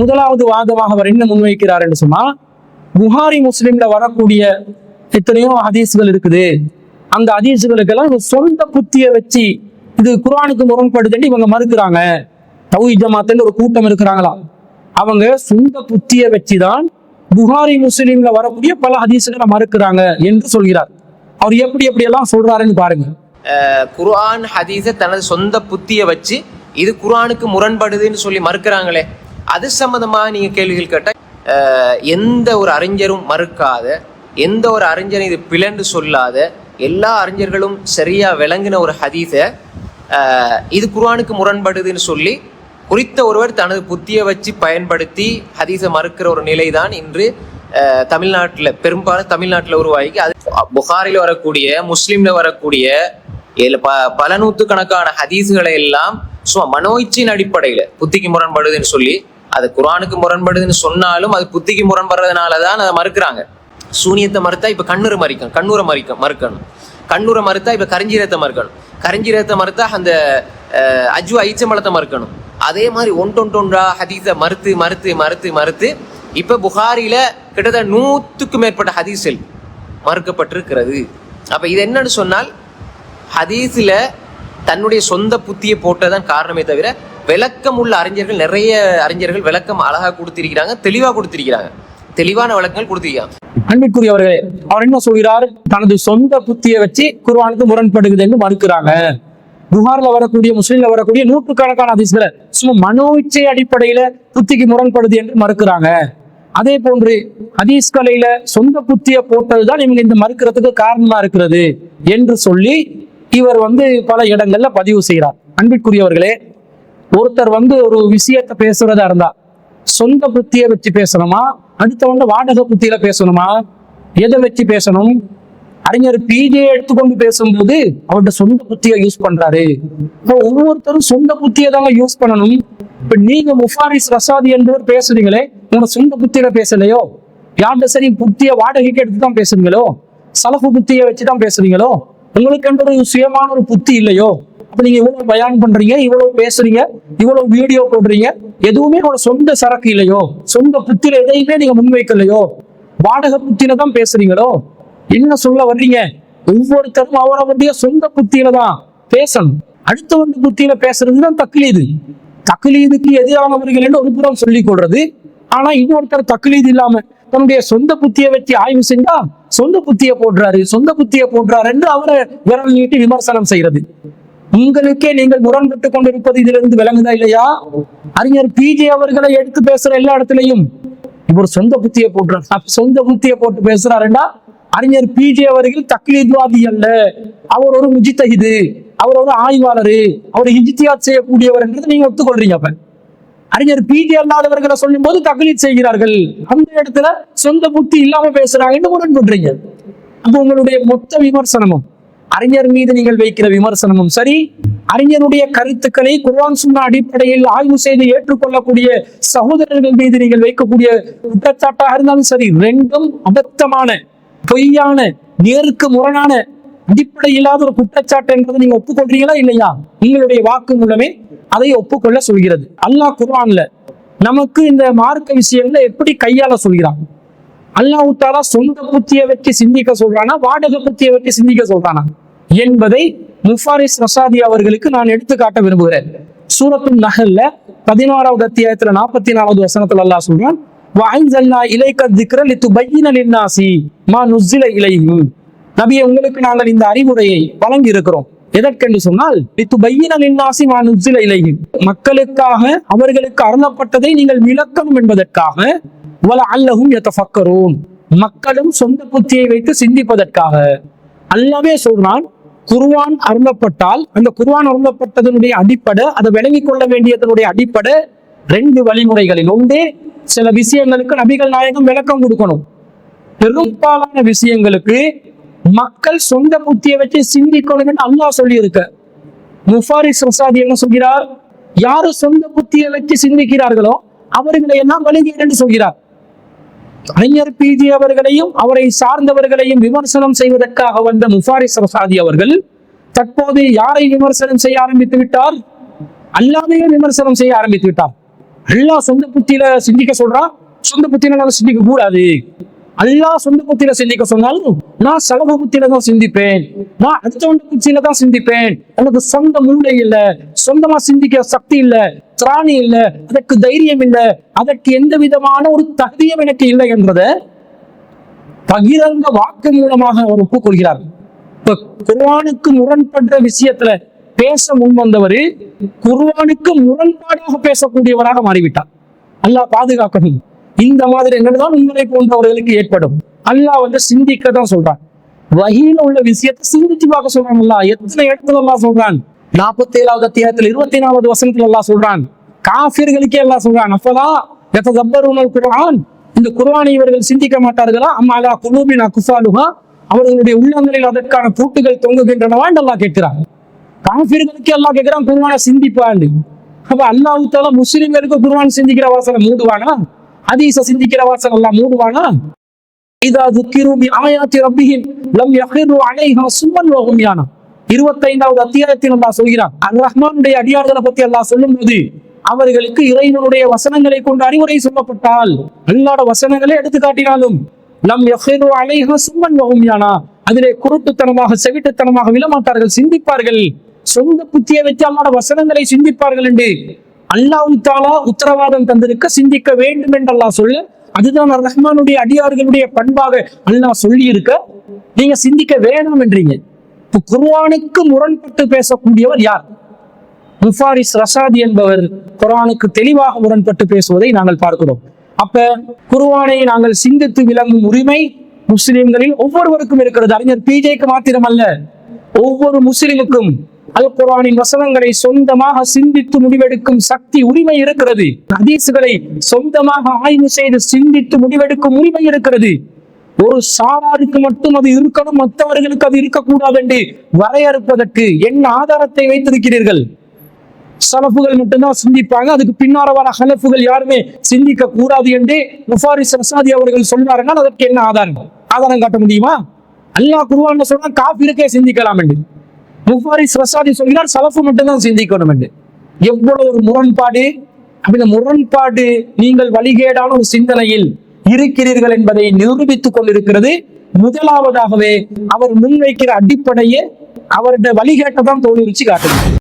முதலாவது வாதமாக அவர் என்ன முன்வைக்கிறார் என்று சொன்னா, புகாரி முஸ்லிம்ல வரக்கூடிய எத்தனையோ ஹதீஸ்கள் இருக்குது, அந்த ஹதீஸ்களுக்கெல்லாம் சொந்த புத்திய வச்சு இது குர்ஆனுக்கு முரண்படுதுன்னு இவங்க மறுக்கிறாங்க. தௌஹீத் ஜமாத்துல ஒரு கூட்டம் இருக்கிறாங்களா, அவங்க சொந்த புத்திய வச்சுதான் புகாரி முஸ்லிம்ல வரக்கூடிய பல ஹதீஸ்களை மறுக்கிறாங்க என்று சொல்கிறார். அவர் எப்படி எல்லாம் சொல்றாருன்னு பாருங்க. குர்ஆன் ஹதீஸை தனது சொந்த புத்திய வச்சு இது குர்ஆனுக்கு முரண்படுதுன்னு சொல்லி மறுக்கிறாங்களே, அது சம்பந்தமா நீங்க கேள்விகள் கேட்ட எந்த ஒரு அறிஞரும் மறுக்காத, எந்த ஒரு அறிஞரும் இது பிளண்டு சொல்லாத, எல்லா அறிஞர்களும் சரியா விளங்கின ஒரு ஹதீஸை இது குர்ஆனுக்கு முரண்படுதுன்னு சொல்லி குறித்த ஒருவர் தனது புத்தியை வச்சு பயன்படுத்தி ஹதீஸை மறுக்கிற ஒரு நிலை தான் இன்று தமிழ்நாட்டில், பெரும்பாலும் தமிழ்நாட்டில் உருவாகி, அது புகாரில் வரக்கூடிய, முஸ்லீம்ல வரக்கூடிய பல நூற்றுக்கணக்கான ஹதீஸுகளை எல்லாம் சும்மா மனோயிச்சின் அடிப்படையில் புத்திக்கு முரண்படுதுன்னு சொல்லி, அது குர்ஆனுக்கு முரண்படுதுன்னு சொன்னாலும் அது புத்திக்கு முரண்படுறதுனாலதான் அதை மறுக்கிறாங்க. சூனியத்தை மறுத்தா இப்ப கண்ணூரை மறுக்கணும், கண்ணூரை மறுத்தா இப்ப கரிஞ்சீரத்தை மறுக்கணும், கரிஞ்சீரத்தை மறுத்தா அந்த அஜ்வா ஈச்சம்பழத்தை மறுக்கணும். அதே மாதிரி ஒன்றொன்றா ஹதீஸை மறுத்து மறுத்து மறுத்து மறுத்து இப்ப புகாரில கிட்டத்தட்ட 100க்கும் மேற்பட்ட ஹதீஸ்கள் மறுக்கப்பட்டிருக்கிறது. அப்ப இது என்னன்னு சொன்னால், ஹதீஸ்ல தன்னுடைய சொந்த புத்தியை போட்டதான் காரணமே தவிர, விளக்கம் உள்ள அறிஞர்கள், நிறைய அறிஞர்கள் விளக்கம் அழகா கொடுத்திருக்கிறாங்க, தெளிவா கொடுத்திருக்கிறாங்க, தெளிவான விளக்கங்கள் கொடுத்திருக்காங்க. அன்பிற்குரியவர்களே, அவர் என்ன சொல்கிறார், தனது சொந்த புத்தியை வச்சு குர்ஆனுக்கு முரண்படுகிறது என்று மறுக்கிறாங்க. புகார்ல வரக்கூடிய, முஸ்லிம்ல வரக்கூடிய நூற்றுக்கணக்கான ஹதீஸ்களை சும்மா மனோயிச்சை அடிப்படையில புத்திக்கு முரண்படுது என்று மறுக்கிறாங்க. அதே போன்று ஹதீஸ் கலையில சொந்த புத்திய போட்டதுதான் இவங்க இந்த மறுக்கிறதுக்கு காரணமா இருக்கிறது என்று சொல்லி இவர் பல இடங்கள்ல பதிவு செய்கிறார். அன்பிற்குரியவர்களே, ஒருத்தர் ஒரு விஷயத்த பேசுறதா இருந்தா சொந்த புத்திய வச்சு பேசணுமா, அடுத்தவங்க வாடகை புத்தியில பேசணுமா, எதை வச்சு பேசணும்? அறிஞர் பிஜே எடுத்துக்கொண்டு பேசும்போது அவருடைய சொந்த புத்தியை யூஸ் பண்றாரு. இப்போ ஒவ்வொருத்தரும் சொந்த புத்தியை தாங்க யூஸ் பண்ணணும். இப்ப நீங்க முஃபாரிஸ் ரசாதி என்பவர் பேசுறீங்களே, உங்களோட சொந்த புத்தியில பேசலையோ, யார்கிட்ட சரி புத்திய வாடகைக்கு எடுத்துதான் பேசுறீங்களோ, சலஃபு புத்தியை வச்சுதான் பேசுறீங்களோ, உங்களுக்கு என்ற ஒரு சுயமான ஒரு புத்தி இல்லையோ, அப்ப நீங்க இவ்வளவு பயான் பண்றீங்க, இவ்வளவு பேசுறீங்க, இவ்வளவு வீடியோ போடுறீங்க, எதுவுமே உங்களோட சொந்த சரக்கு இல்லையோ, சொந்த புத்தியில எதையுமே நீங்க முன்வைக்கலையோ, வாடகை புத்தியில தான் பேசுறீங்களோ, என்ன சொல்ல வர்றீங்க? ஒவ்வொருத்தரும் அவரவருடைய சொந்த புத்தியில தான் பேசணும். அடுத்தவங்க புத்தியில பேசுறதுதான் தக்லீது. தக்லீதுக்கு எதிரானவர்கள் என்று ஒரு புறம் சொல்லிக் கொள்றது, ஆனா இன்னொருத்தர் தக்லீது இல்லாம தன்னுடைய சொந்த புத்தியை வச்சு ஆய்வு செஞ்சா சொந்த புத்தியை போடுறாரு என்று அவரை விரல் நீட்டி விமர்சனம் செய்யறது. உங்களுக்கே நீங்கள் முரண்பட்டு கொண்டிருப்பது இதிலிருந்து விளங்குதா இல்லையா? அறிஞர் பிஜே அவர்களை எடுத்து பேசுற எல்லா இடத்துலையும் இவர் சொந்த புத்தியை போடுறார், சொந்த புத்தியை போட்டு பேசுறாருன்னா அறிஞர் பிஜே அவர்கள் தக்லீத்வாதி அல்ல, அவர் ஒரு முஜ்தஹிது, அவர் ஒரு ஆய்வாளர், அவர் இஜ்திஹாத் செய்யக்கூடியவர் என்றது நீங்க ஒத்துக்கொள்றீங்க. அப்ப அறிஞர் பிஜே அல்லாதவர்களை சொல்லும் போது தக்லீத் செய்கிறார்கள், அந்த இடத்துல சொந்த புத்தி இல்லாம பேசுறாங்கன்னு முரண்படுறீங்க. அப்ப உங்களுடைய மொத்த விமர்சனமும், அறிஞர் மீது நீங்கள் வைக்கிற விமர்சனமும் சரி, அறிஞருடைய கருத்துக்களை குர்ஆன் சுன்னா அடிப்படையில் ஆய்வு செய்து ஏற்றுக்கொள்ளக்கூடிய சகோதரர்கள் மீது நீங்கள் வைக்கக்கூடிய குற்றச்சாட்டாக இருந்தாலும் சரி, ரெண்டும் அபத்தமான, பொய்யான, நேருக்கு முரணான, அடிப்படை இல்லாத ஒரு குற்றச்சாட்டு என்பதை நீங்க ஒப்புக்கொள்றீங்களா இல்லையா? உங்களுடைய வாக்கு மூலமே அதை ஒப்புக்கொள்ள சொல்கிறது. அல்லாஹ் குர்ஆன்ல நமக்கு இந்த மார்க்க விஷயங்களை எப்படி கையாள சொல்கிறான்? அல்லாஹ் தஆலா சொந்த புத்தியை வச்சு சிந்திக்க சொல்றானா, வாடகை புத்தியை வச்சு சிந்திக்க சொல்றானா என்பதை முஃபாரிஸ் ரசாதி அவர்களுக்கு நான் எடுத்து காட்ட விரும்புகிறேன். சூரத்துன் நஹ்ல்ல 16வது அத்தியாயத்துல 44வது வசனத்துல அல்லாஹ் சொல்றான், வஅன்ஸல்னா இலைக ذிக்ர லிதுபய்யின லின்னாஸி மா நுஸில இலைஹிம். நபியே, உங்களுக்கு நாங்கள் இந்த அறிவுரையை வழங்கி இருக்கிறோம். எதற்கென்று சொன்னால், லிதுபய்யின லின்னாஸி மா நுஸில இலைஹிம், மக்களுக்காக அவர்களுக்கு அருளப்பட்டதை நீங்கள் விளக்கணும் என்பதற்காக, வலஅல்லஹும் யதஃபக்கரூன், மக்களும் சொந்த புத்தியை வைத்து சிந்திப்பதற்காக. அல்லாஹ்வே சொல்றான், குர்ஆன் அருளப்பட்டால் அந்த குர்ஆன் அருளப்பட்டதனுடைய அடிப்படை, அதை விளங்கிக் கொள்ள வேண்டியதனுடைய அடிப்படை 2 வழிமுறைகளில் ஒன்றே, சில விஷயங்களுக்கு நபிகள் நாயகம் விளக்கம் கொடுக்கணும். பெரும்பாலான விஷயங்களுக்கு மக்கள் சொந்த புத்தியை வச்சு சிந்திக்கணும் என்று அல்லாஹ் சொல்லி இருக்க. முஃபாரிஸ் ரசாதி என்ன சொல்கிறார்? யாரு சொந்த புத்தியை வச்சு சிந்திக்கிறார்களோ அவர்களை எல்லாம் வழிகேடு என்று சொல்கிறார். அறிஞர் பிஜே அவர்களையும் அவரை சார்ந்தவர்களையும் விமர்சனம் செய்வதற்காக வந்த முஃபாரிஸ் ரசாதி அவர்கள் தற்போது யாரை விமர்சனம் செய்ய ஆரம்பித்து விட்டார்? அல்லாஹ்வையே விமர்சனம் செய்ய ஆரம்பித்து விட்டார். அல்லாஹ் சொந்த புத்தியில சிந்திக்க சொல்றான், சொந்த புத்தியில சிந்திக்க கூடாது. அல்லாஹ் சொந்த புத்தியில சிந்திக்க சொன்னாலும் நான் சலப புத்தியில தான் சிந்திப்பேன், நான் அடுத்தவண்ட புத்தியில தான் சிந்திப்பேன். எனக்கு சொந்த மூளை இல்ல, சொந்தமா சிந்திக்கிற சக்தி இல்ல, திராணி இல்ல, அதற்கு தைரியம் இல்ல, அதற்கு எந்த விதமான ஒரு தகுதியும் எனக்கு இல்லை என்றத பகிரங்க வாக்கு மூலமாக அவர் ஒப்புக்கொள்கிறார். இப்ப குர்ஆனுக்கு முரண்பட்ட விஷயத்துல பேச முன் வந்தவர் குர்ஆனுக்கு முரண்பாடாக பேசக்கூடியவராக மாறிவிட்டார். அல்லாஹ் பாதுகாக்கணும். இந்த மாதிரி என்னதான் உங்களை போன்றவர்களுக்கு ஏற்படும். அல்லாஹ் சிந்திக்க தான் சொல்றான். வஹீல உள்ள விஷயத்தை சிந்திச்சு பார்க்க சொல்றான். அல்லாஹ் எத்தனை இடத்துல அல்லாஹ் சொல்றான். 47வது அத்தியாயத்தில் 24வது வசனத்துல அல்லாஹ் சொல்றான். காஃபிர்களுக்கே அல்லாஹ் சொல்றான், அப்பதான் யததப்பரூனல் குர்ஆன், இந்த குர்ஆனை இவர்கள் சிந்திக்க மாட்டார்களா, அம்மாலா குலூபின் அக்ஃபாலுஹா, அவர்களுடைய உள்ளங்களில் அதற்கான பூட்டுகள் தொங்குகின்றனவா என்று அல்லாஹ் கேட்கிறான். காஃபிர்களுக்கே அல்லாஹ் கேட்கிறான் குர்ஆனை சிந்திப்பான்னு. அப்ப அல்லாஹ் தஆலா முஸ்லிம்களுக்கு குர்ஆன் சிந்திக்கிற வாசலை மூடுவானா? ஹதீஸ சிந்திக்கிற வாசல் அல்லாஹ் மூடுவானா? இதா ذுக்கிரு பிஆயாத்தி ரப்பிஹிம் லம் யഖிரு அலைஹா சும்மன் வ உம்யானா. 25வது அத்தியாயத்தில் அல்லாஹ் சொல்கிறான், அர் ரஹ்மானுடைய அடியார்களை பத்தி அல்லாஹ் சொல்லும்போது அவர்களுக்கு இறைவனுடைய வசனங்களை கொண்டு அறிவுரை சொல்லப்பட்டால், அல்லாஹ்வுடைய வசனங்களை எடுத்து காட்டினாலும் லம் யഖிரு அலைஹா சும்மன் வ உம்யானா, அதிலே குருட்டுத்தனமாக செவிட்டுத்தனமாக விழமாட்டார்கள், சிந்திப்பார்கள். சொந்த புத்தியை வச்சு அல்லாஹ்வுடைய வசனங்களை சிந்திப்பார்கள் என்று அல்லாஹ் தஆலா உத்தரவாதம் தந்திருக்க சிந்திக்க வேண்டும் என்று அல்லாஹ் சொல்ல, அதுதான் அர் ரஹ்மானுடைய அடியார்களுடைய பண்பாக அல்லாஹ் சொல்லி இருக்க, நீங்க சிந்திக்க வேணாம் என்றீங்க. இப்ப குர்ஆனுக்கு முரண்பட்டு பேசக்கூடியவர் யார்? முஃபாரிஸ் ரஷாதி என்பவர் குர்ஆனுக்கு தெளிவாக முரண்பட்டு பேசுவதை நாங்கள் பார்க்கிறோம். அப்ப குர்ஆனை நாங்கள் சிந்தித்து விளங்கும் உரிமை முஸ்லிம்களில் ஒவ்வொருவருக்கும் இருக்கிறது. அறிஞர் பிஜேக்கு மாத்திரமல்ல, ஒவ்வொரு முஸ்லிமுக்கும் அல் குர்ஆனின் வசனங்களை சொந்தமாக சிந்தித்து முடிவெடுக்கும் சக்தி, உரிமை இருக்கிறது. ஹதீஸ்களை சொந்தமாக ஆய்வு செய்து சிந்தித்து முடிவெடுக்கும் உரிமை இருக்கிறது. ஒரு சாராருக்கு மட்டும் அது இருக்கணும், மற்றவர்களுக்கு அது இருக்கக்கூடாது என்று வரையறுப்பதற்கு என்ன ஆதாரத்தை வைத்திருக்கிறீர்கள்? சலஃபுகள் மட்டும்தான் சிந்திப்பாங்க, அதுக்கு பின்னால வர ஹலஃபுகள் யாருமே சிந்திக்க கூடாது என்று முஃபாரிஸ் ரஷாதி அவர்கள் சொன்னார்கள். அதற்கு என்ன ஆதாரம் காட்ட முடியுமா? அல்லாஹ் குர்ஆன்ல சொன்னா காஃபிருக்கே சிந்திக்கலாம் என்று, முஃபாரிஸ் ரஷாதி சொல்கிறார் சலஃபு மட்டும்தான் சிந்திக்கணும் என்று. எவ்வளவு ஒரு முரண்பாடு! அப்படி முரண்பாடு நீங்கள் வழிகேடான ஒரு சிந்தனையில் இருக்கிறீர்கள் என்பதை நிரூபித்துக் கொண்டிருக்கிறது. முதலாவதாகவே அவர் முன்வைக்கிற அடிப்படையே அவருடைய வழிகேட்டை தான் தோல்விச்சு காட்டுது.